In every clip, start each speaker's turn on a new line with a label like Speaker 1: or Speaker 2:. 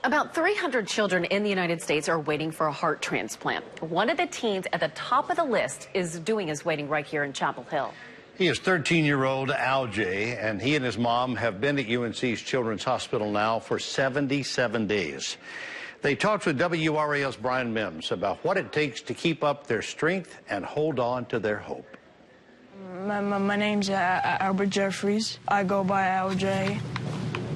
Speaker 1: About 300 children in the United States are waiting for a heart transplant. One of the teens at the top of the list is waiting right here in Chapel Hill.
Speaker 2: He is 13-year-old Al-Jay, and he and his mom have been at UNC's Children's Hospital now for 77 days. They talked with WRAL's Brian Mims about what it takes to keep up their strength and hold on to their hope.
Speaker 3: My name's Albert Jeffries. I go by Al-Jay.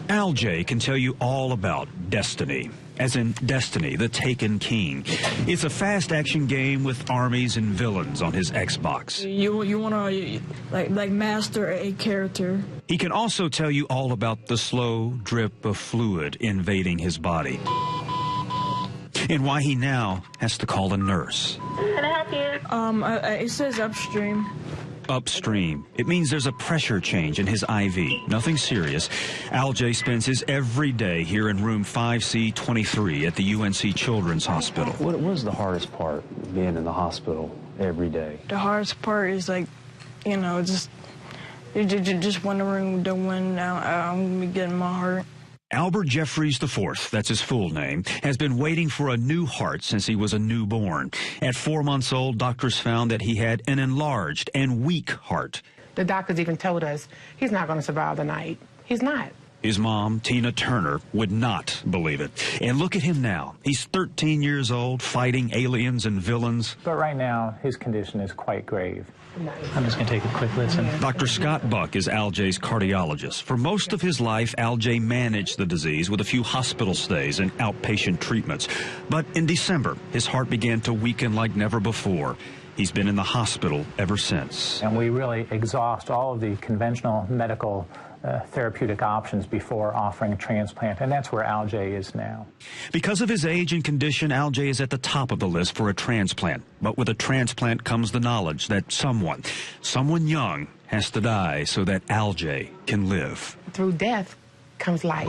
Speaker 4: Al-Jay can tell you all about Destiny, as in Destiny, the Taken King. It's a fast-action game with armies and villains on his Xbox.
Speaker 3: You want to, like master a character.
Speaker 4: He can also tell you all about the slow drip of fluid invading his body, and why he now has to call a nurse.
Speaker 5: Can I help you?
Speaker 3: It says upstream.
Speaker 4: Upstream. It means there's a pressure change in his IV. Nothing serious. Al-Jay spends his every day here in room 5C23 at the UNC Children's Hospital.
Speaker 6: What was the hardest part being in the hospital every day?
Speaker 3: The hardest part is just wondering when I'm going to be getting my heart.
Speaker 4: Albert Jeffries IV, that's his full name, has been waiting for a new heart since he was a newborn. At 4 months old, doctors found that he had an enlarged and weak heart.
Speaker 7: The doctors even told us he's not going to survive the night. He's not.
Speaker 4: His mom, Tina Turner, would not believe it. And look at him now. He's 13 years old, fighting aliens and villains.
Speaker 8: But right now, his condition is quite grave. I'm just going to take a quick listen.
Speaker 4: Dr. Scott Buck is Al-Jay's cardiologist. For most of his life, Al-Jay managed the disease with a few hospital stays and outpatient treatments. But in December, his heart began to weaken like never before. He's been in the hospital ever since.
Speaker 8: And we really exhaust all of the conventional medical therapeutic options before offering a transplant, and that's where Al-Jay is now.
Speaker 4: Because of his age and condition, Al-Jay is at the top of the list for a transplant. But with a transplant comes the knowledge that someone young, has to die so that Al-Jay can live.
Speaker 7: Through death comes life.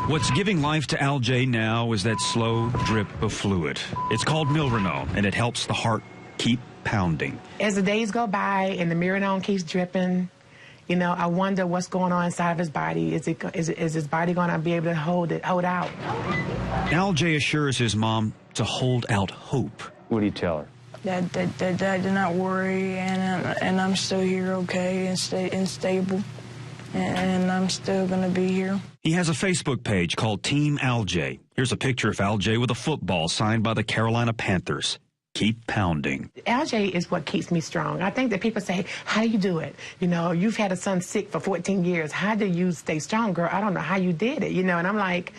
Speaker 4: What's giving life to Al-Jay now is that slow drip of fluid. It's called milrinone, and it helps the heart keep pounding.
Speaker 7: As the days go by and the milrinone keeps dripping, I wonder what's going on inside of his body. Is his body going to be able to hold out?
Speaker 4: Al-Jay assures his mom to hold out hope.
Speaker 6: What do you tell her?
Speaker 3: Dad, do not worry, and I'm still here, okay, and stable, and I'm still going to be here.
Speaker 4: He has a Facebook page called Team Al-Jay. Here's a picture of Al-Jay with a football signed by the Carolina Panthers. Keep pounding.
Speaker 7: Al-Jay is what keeps me strong. I think that people say, how do you do it? You've had a son sick for 14 years. How do you stay strong, girl? I don't know how you did it, and I'm like,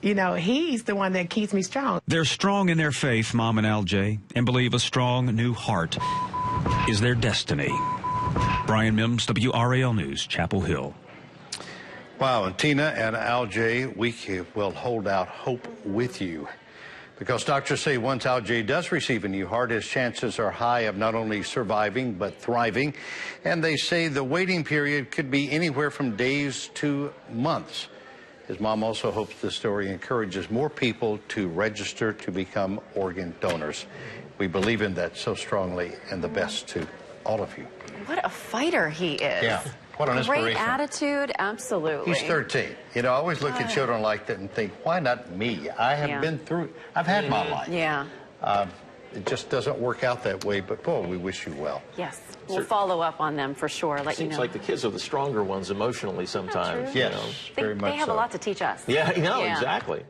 Speaker 7: he's the one that keeps me strong.
Speaker 4: They're strong in their faith, Mom and Al-Jay, and believe a strong new heart is their destiny. Brian Mims, WRAL News, Chapel Hill.
Speaker 2: Wow, and Tina and Al-Jay, we will hold out hope with you. Because doctors say once Al-Jay does receive a new heart, his chances are high of not only surviving, but thriving. And they say the waiting period could be anywhere from days to months. His mom also hopes this story encourages more people to register to become organ donors. We believe in that so strongly, and the best to all of you.
Speaker 1: What a fighter he is.
Speaker 2: Yeah. What an inspiration.
Speaker 1: Great attitude, absolutely.
Speaker 2: He's 13. I always look at children like that and think, why not me? I have been through, I've had my life.
Speaker 1: Yeah.
Speaker 2: It just doesn't work out that way, but boy, we wish you well.
Speaker 1: Yes. We'll follow up on them for sure.
Speaker 9: Seems like the kids are the stronger ones emotionally sometimes.
Speaker 2: Yes, very much so.
Speaker 1: They have a lot to teach us.
Speaker 9: Yeah, exactly.